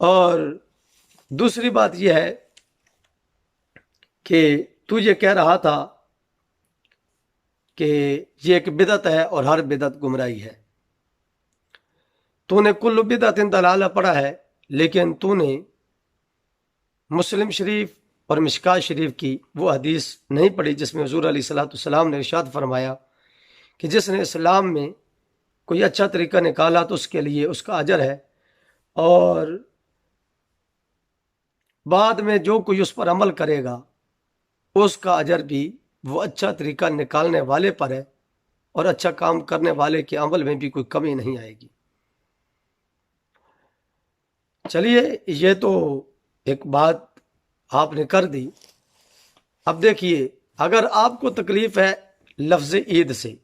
اور دوسری بات یہ ہے کہ تو یہ کہہ رہا تھا کہ یہ ایک بدعت ہے اور ہر بدعت گمراہی ہے. تو نے کل بدعت ضلالہ پڑھا ہے، لیکن تو نے مسلم شریف اور مشکاۃ شریف کی وہ حدیث نہیں پڑھی جس میں حضور علیہ الصلوۃ والسلام نے ارشاد فرمایا کہ جس نے اسلام میں کوئی اچھا طریقہ نکالا تو اس کے لیے اس کا اجر ہے، اور بعد میں جو کوئی اس پر عمل کرے گا اس کا اجر بھی وہ اچھا طریقہ نکالنے والے پر ہے، اور اچھا کام کرنے والے کے عمل میں بھی کوئی کمی نہیں آئے گی. چلیے یہ تو ایک بات آپ نے کر دی. اب دیکھیے، اگر آپ کو تکلیف ہے لفظ عید سے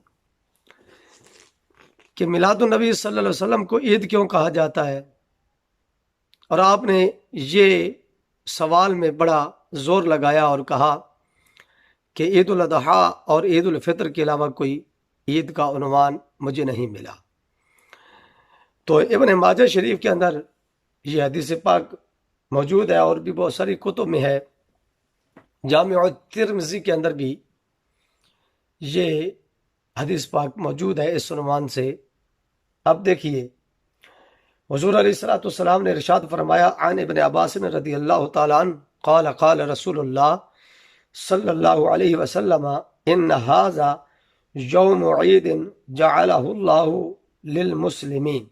کہ میلاد النبی صلی اللہ علیہ وسلم کو عید کیوں کہا جاتا ہے، اور آپ نے یہ سوال میں بڑا زور لگایا اور کہا کہ عید الاضحیٰ اور عید الفطر کے علاوہ کوئی عید کا عنوان مجھے نہیں ملا، تو ابن ماجہ شریف کے اندر یہ حدیث پاک موجود ہے، اور بھی بہت ساری کتب میں ہے. جامع ترمذی کے اندر بھی یہ حدیث پاک موجود ہے اس عنوان سے. اب دیکھیے، حضور علیہ الصلوۃ والسلام نے ارشاد فرمایا، عن ابن عباس رضی اللہ تعالیٰ عنہ قال قال رسول اللہ صلی اللہ علیہ وسلم ان ھذا یوم عید جعلہ اللہ للمسلمین،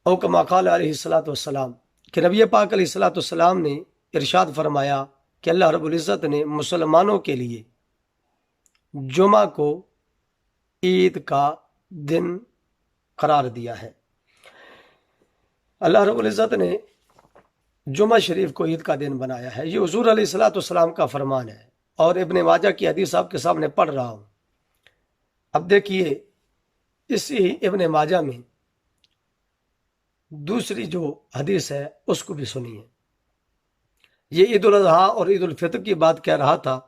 او کما قال علیہ الصلوۃ والسلام، کہ نبی پاک علیہ الصلوۃ والسلام نے ارشاد فرمایا کہ اللہ رب العزت نے مسلمانوں کے لیے جمعہ کو عید کا دن قرار دیا ہے. اللہ رب العزت نے جمعہ شریف کو عید کا دن بنایا ہے. یہ حضور علیہ الصلوۃ والسلام کا فرمان ہے، اور ابن ماجہ کی حدیث آپ کے سامنے پڑھ رہا ہوں. اب دیکھیے، اسی ابن ماجہ میں دوسری جو حدیث ہے اس کو بھی سنیے. یہ عید الاضحیٰ اور عید الفطر کی بات کہہ رہا تھا.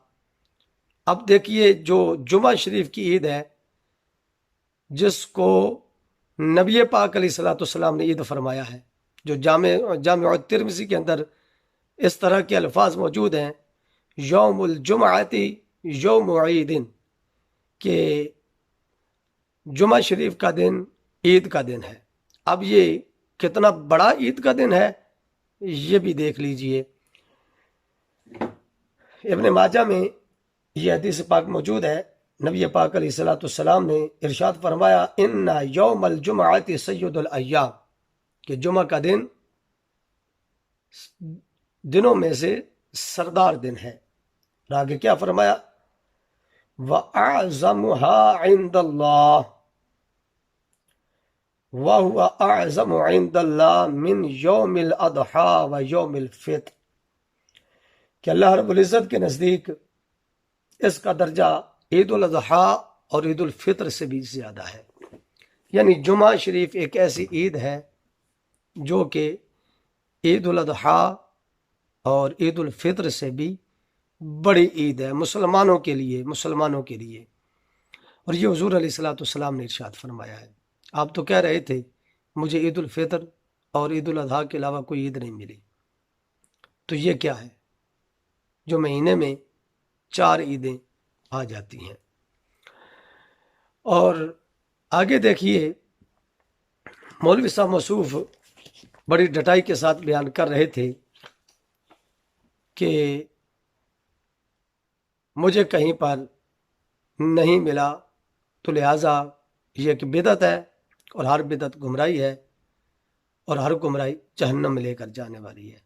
اب دیکھیے، جو جمعہ شریف کی عید ہے جس کو نبی پاک علیہ الصلوۃ والسلام نے عید فرمایا ہے، جو جامع ترمذی کے اندر اس طرح کے الفاظ موجود ہیں، یوم الجمعۃ یوم عید، کہ جمعہ شریف کا دن عید کا دن ہے. اب یہ کتنا بڑا عید کا دن ہے یہ بھی دیکھ لیجئے. ابن ماجہ میں یہ حدیث پاک موجود ہے. نبی پاک علیہ الصلوۃ والسلام نے ارشاد فرمایا، ان یوم الجمعۃ سید الایام، کہ جمعہ کا دن دنوں میں سے سردار دن ہے. اور آگے کیا فرمایا، وَأَعْظَمُهَا عِنْدَ اللَّهِ وَهُوَ أَعْظَمُ عِنْدَ اللَّهِ مِنْ يَوْمِ الْأَضْحَى وَيَوْمِ الْفِطْر، کہ اللہ رب العزت کے نزدیک اس کا درجہ عید الاضحیٰ اور عید الفطر سے بھی زیادہ ہے. یعنی جمعہ شریف ایک ایسی عید ہے جو کہ عید الاضحیٰ اور عید الفطر سے بھی بڑی عید ہے مسلمانوں کے لیے. اور یہ حضور علیہ الصلوۃ والسلام نے ارشاد فرمایا ہے. آپ تو کہہ رہے تھے مجھے عید الفطر اور عید الاضحیٰ کے علاوہ کوئی عید نہیں ملی، تو یہ کیا ہے جو مہینے میں 4 عیدیں آ جاتی ہیں. اور آگے دیکھیے، مولوی صاحب موصوف بڑی ڈٹائی کے ساتھ بیان کر رہے تھے کہ مجھے کہیں پر نہیں ملا، تو لہٰذا یہ ایک بدعت ہے، اور ہر بدعت گمراہی ہے، اور ہر گمراہی جہنم میں لے کر جانے والی ہے.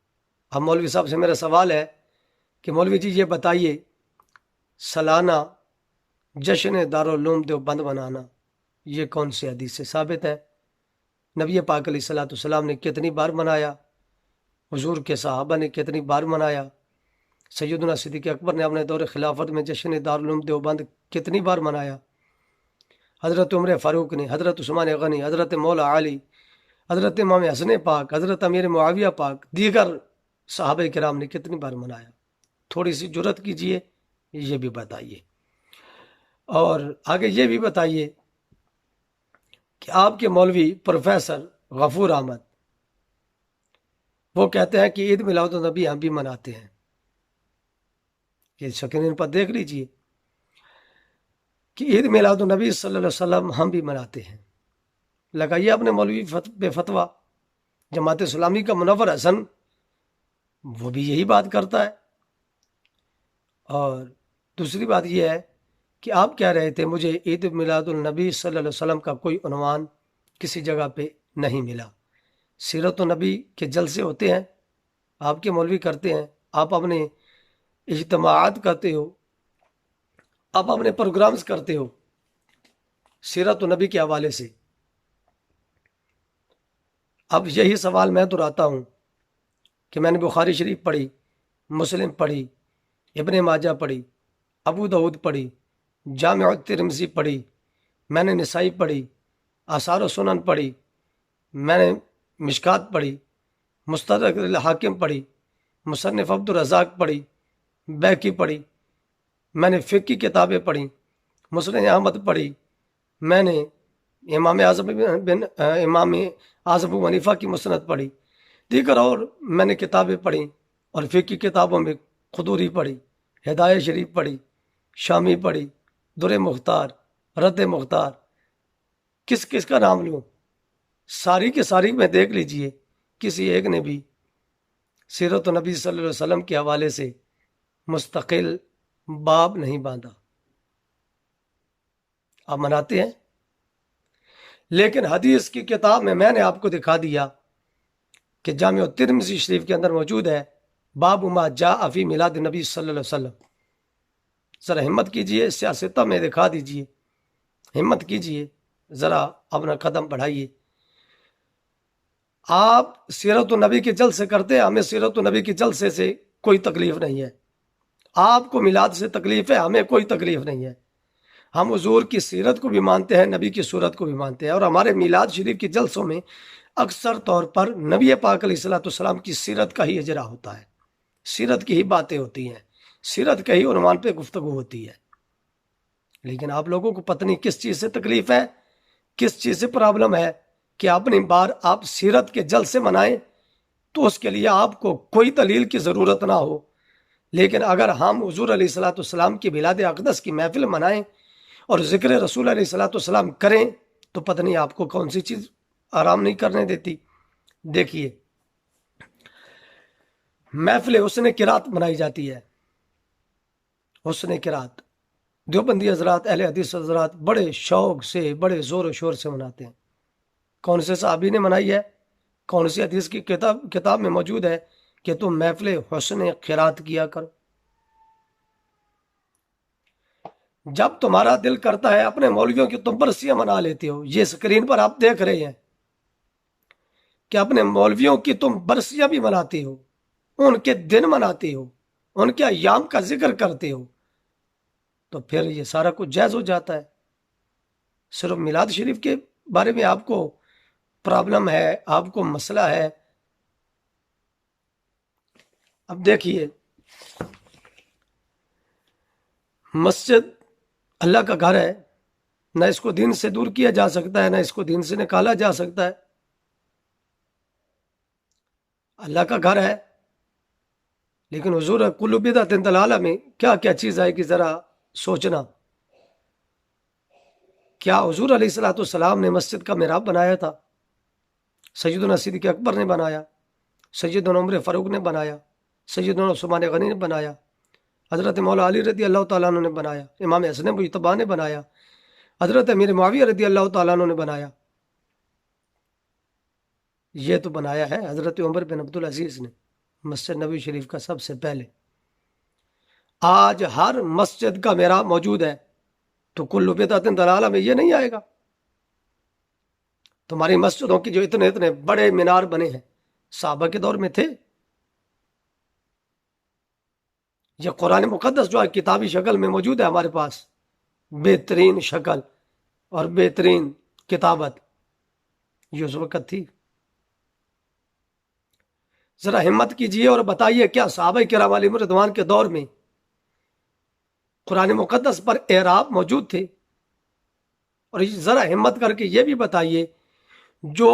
اب مولوی صاحب سے میرا سوال ہے کہ مولوی جی یہ بتائیے، سالانہ جشن دارالعلوم دیوبند منانا یہ کون سی حدیث سے ثابت ہے؟ نبی پاک علیہ الصلوۃ والسلام نے کتنی بار منایا؟ حضور کے صحابہ نے کتنی بار منایا؟ سیدنا صدیق اکبر نے اپنے دور خلافت میں جشن دارالعلوم دیوبند کتنی بار منایا؟ حضرت عمر فاروق نے، حضرت عثمان غنی، حضرت مولا علی، حضرت امام حسن پاک، حضرت امیر معاویہ پاک، دیگر صحابہ کرام نے کتنی بار منایا؟ تھوڑی سی جرت کیجئے، یہ بھی بتائیے. اور آگے یہ بھی بتائیے کہ آپ کے مولوی پروفیسر غفور احمد وہ کہتے ہیں کہ عید میلاد النبی ہم بھی مناتے ہیں. یہ سکرین پر دیکھ لیجئے کہ عید میلاد النبی صلی اللہ علیہ وسلم ہم بھی مناتے ہیں. لگائیے اپنے مولوی بے فتویٰ. جماعت اسلامی کا منور حسن وہ بھی یہی بات کرتا ہے. اور دوسری بات یہ ہے کہ آپ کہہ رہے تھے مجھے عید میلاد النبی صلی اللہ علیہ وسلم کا کوئی عنوان کسی جگہ پہ نہیں ملا. سیرت النبی کے جلسے ہوتے ہیں، آپ کے مولوی کرتے ہیں، آپ اپنے اجتماعات کرتے ہو، آپ اپنے پروگرامز کرتے ہو سیرت النبی کے حوالے سے. اب یہی سوال میں دہراتا ہوں کہ میں نے بخاری شریف پڑھی، مسلم پڑھی، ابن ماجہ پڑھی، ابو داؤد پڑھی، جامع ترمذی پڑھی، میں نے نسائی پڑھی، آثار و سنن پڑھی، میں نے مشکات پڑھی، مستدرک الحاکم پڑھی، مصنف عبد الرزاق پڑھی، بیہقی پڑھی، میں نے فقہ کی کتابیں پڑھی، مسند احمد پڑھی، میں نے امام اعظم ابو حنیفہ کی مسند پڑھی، دیگر اور میں نے کتابیں پڑھی، اور فقہ کی کتابوں میں قدوری پڑھی، ہدایہ شریف پڑھی، شامی پڑھی، در مختار، رد مختار، کس کس کا نام لوں؟ ساری کی ساری میں دیکھ لیجئے کسی ایک نے بھی سیرت النبی صلی اللہ علیہ وسلم کے حوالے سے مستقل باب نہیں باندھا. آپ مناتے ہیں، لیکن حدیث کی کتاب میں نے آپ کو دکھا دیا کہ جامع ترمذی شریف کے اندر موجود ہے باب ما جاء فی میلاد نبی صلی اللہ علیہ وسلم. ذرا ہمت کیجئے، سیاستہ میں دکھا دیجئے، ہمت کیجئے، ذرا اپنا قدم بڑھائیے. آپ سیرت النبی کے جلسے کرتے ہیں، ہمیں سیرت النبی کے جلسے سے کوئی تکلیف نہیں ہے. آپ کو میلاد سے تکلیف ہے، ہمیں کوئی تکلیف نہیں ہے. ہم حضور کی سیرت کو بھی مانتے ہیں، نبی کی صورت کو بھی مانتے ہیں، اور ہمارے میلاد شریف کے جلسوں میں اکثر طور پر نبی پاک علیہ الصلوۃ والسلام کی سیرت کا ہی اجرا ہوتا ہے، سیرت کی ہی باتیں ہوتی ہیں، سیرت کے ہی عنوان پہ گفتگو ہوتی ہے. لیکن آپ لوگوں کو پتہ نہیں کس چیز سے تکلیف ہے، کس چیز سے پرابلم ہے کہ اپنی بار آپ سیرت کے جلسے منائیں تو اس کے لیے آپ کو کوئی دلیل کی ضرورت نہ ہو. لیکن اگر ہم حضور علیہ الصلوۃ والسلام کی میلاد اقدس کی محفل منائیں اور ذکر رسول علیہ الصلوۃ والسلام کریں تو پتہ نہیں آپ کو کون سی چیز آرام نہیں کرنے دیتی. دیکھیے، محفل حسن قرات منائی جاتی ہے. حسن قرات دیوبندی حضرات، اہل حدیث حضرات بڑے شوق سے، بڑے زور و شور سے مناتے ہیں. کون سے صحابی نے منائی ہے؟ کون سی حدیث کی کتاب میں موجود ہے کہ تم محفل حسن قرات کیا کرو؟ جب تمہارا دل کرتا ہے اپنے مولویوں کی تم برسیاں منا لیتے ہو. یہ سکرین پر آپ دیکھ رہے ہیں کہ اپنے مولویوں کی تم برسیاں بھی مناتے ہو، ان کے دن مناتے ہو، ان کے ایام کا ذکر کرتے ہو، تو پھر یہ سارا کچھ جائز ہو جاتا ہے. صرف میلاد شریف کے بارے میں آپ کو پرابلم ہے، آپ کو مسئلہ ہے. اب دیکھیے، مسجد اللہ کا گھر ہے، نہ اس کو دین سے دور کیا جا سکتا ہے، نہ اس کو دین سے نکالا جا سکتا ہے. اللہ کا گھر ہے، لیکن حضور کل بدعۃ ضلالہ میں کیا کیا چیز آئے گی ذرا سوچنا. کیا حضور علیہ الصلوۃ والسلام نے مسجد کا محراب بنایا تھا؟ سیدنا صدیق اکبر نے بنایا، سیدنا عمر فاروق نے بنایا، سیدنا عثمان غنی نے بنایا، حضرت مولا علی رضی اللہ تعالیٰ عنہ نے بنایا، امام حسن مجتبیٰ نے بنایا، حضرت امیر معاویہ رضی اللہ تعالیٰ عنہ نے بنایا. یہ تو بنایا ہے حضرت عمر بن عبدالعزیز نے مسجد نبوی شریف کا سب سے پہلے. آج ہر مسجد کا محراب موجود ہے، تو کل بدعۃ ضلالہ میں یہ نہیں آئے گا. تمہاری مسجدوں کی جو اتنے اتنے بڑے مینار بنے ہیں صحابہ کے دور میں تھے. یہ قرآن مقدس جو ہے کتابی شکل میں موجود ہے ہمارے پاس، بہترین شکل اور بہترین کتابت، یہ اس وقت تھی. ذرا ہمت کیجئے اور بتائیے کیا صحابہ کرام علیہم رضوان کے دور میں قرآن مقدس پر اعراب موجود تھے؟ اور ذرا ہمت کر کے یہ بھی بتائیے جو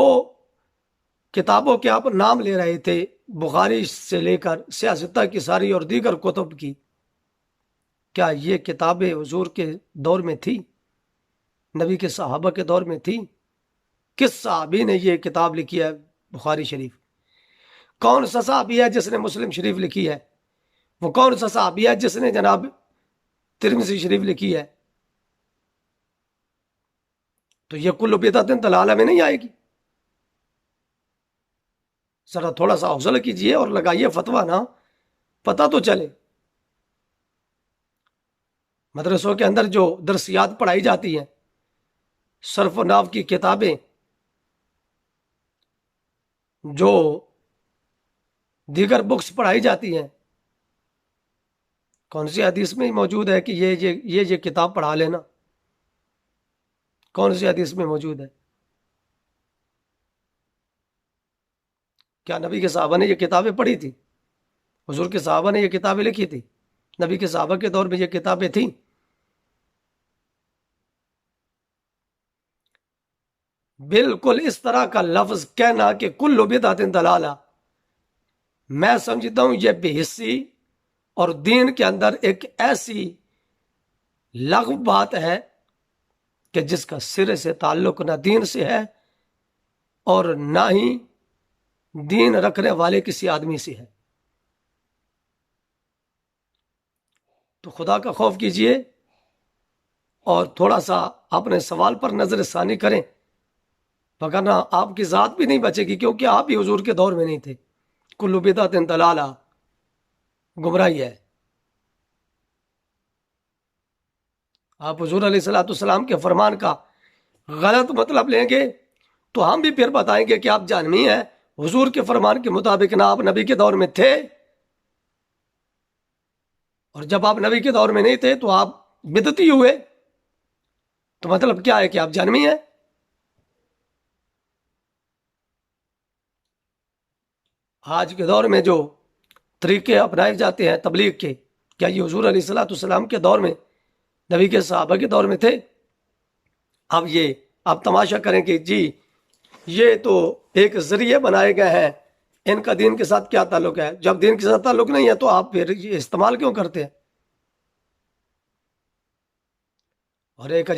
کتابوں کے آپ نام لے رہے تھے، بخاری سے لے کر سیاستہ کی ساری اور دیگر کتب کی، کیا یہ کتابیں حضور کے دور میں تھی؟ نبی کے صحابہ کے دور میں تھی؟ کس صحابی نے یہ کتاب لکھی ہے بخاری شریف؟ کون سا صحابی ہے جس نے مسلم شریف لکھی ہے؟ وہ کون سا صحابی ہے جس نے جناب ترمذی شریف لکھی ہے؟ تو یہ کل بدعت ضلالہ میں نہیں آئے گی؟ ذرا تھوڑا سا حوصلہ کیجئے اور لگائیے فتویٰ نا، پتہ تو چلے۔ مدرسوں کے اندر جو درسیات پڑھائی جاتی ہیں، صرف و نحو کی کتابیں جو دیگر بکس پڑھائی جاتی ہیں، کون سی حدیث میں موجود ہے کہ یہ کتاب پڑھا لینا؟ کون سی حدیث میں موجود ہے؟ کیا نبی کے صحابہ نے یہ کتابیں پڑھی تھی؟ حضور کے صحابہ نے یہ کتابیں لکھی تھی؟ نبی کے صحابہ کے دور میں یہ کتابیں تھیں؟ بالکل اس طرح کا لفظ کہنا کہ کل بدعت ضلالہ، میں سمجھتا ہوں یہ بے حسی اور دین کے اندر ایک ایسی لغو بات ہے کہ جس کا سرے سے تعلق نہ دین سے ہے اور نہ ہی دین رکھنے والے کسی آدمی سے ہے۔ تو خدا کا خوف کیجئے اور تھوڑا سا اپنے سوال پر نظر ثانی کریں، وگرنہ آپ کی ذات بھی نہیں بچے گی، کیونکہ آپ بھی حضور کے دور میں نہیں تھے۔ کل بدعت ضلالہ، گمراہی ہے۔ آپ حضور علیہ الصلوۃ والسلام کے فرمان کا غلط مطلب لیں گے تو ہم بھی پھر بتائیں گے کہ آپ جہنمی ہیں۔ حضور کے فرمان کے مطابق نہ آپ نبی کے دور میں تھے، اور جب آپ نبی کے دور میں نہیں تھے تو آپ بدعتی ہوئے، تو مطلب کیا ہے کہ آپ جہنمی ہیں۔ آج کے دور میں جو طریقے اپنائے جاتے ہیں تبلیغ کے، کیا یہ حضور علیہ الصلوۃ والسلام کے دور میں، نبی کے صحابہ کے دور میں تھے؟ اب یہ آپ تماشا کریں کہ جی یہ تو ایک ذریعے بنائے گئے ہیں، ان کا دین کے ساتھ کیا تعلق ہے؟ جب دین کے ساتھ تعلق نہیں ہے تو آپ پھر یہ استعمال کیوں کرتے ہیں؟ اور ایک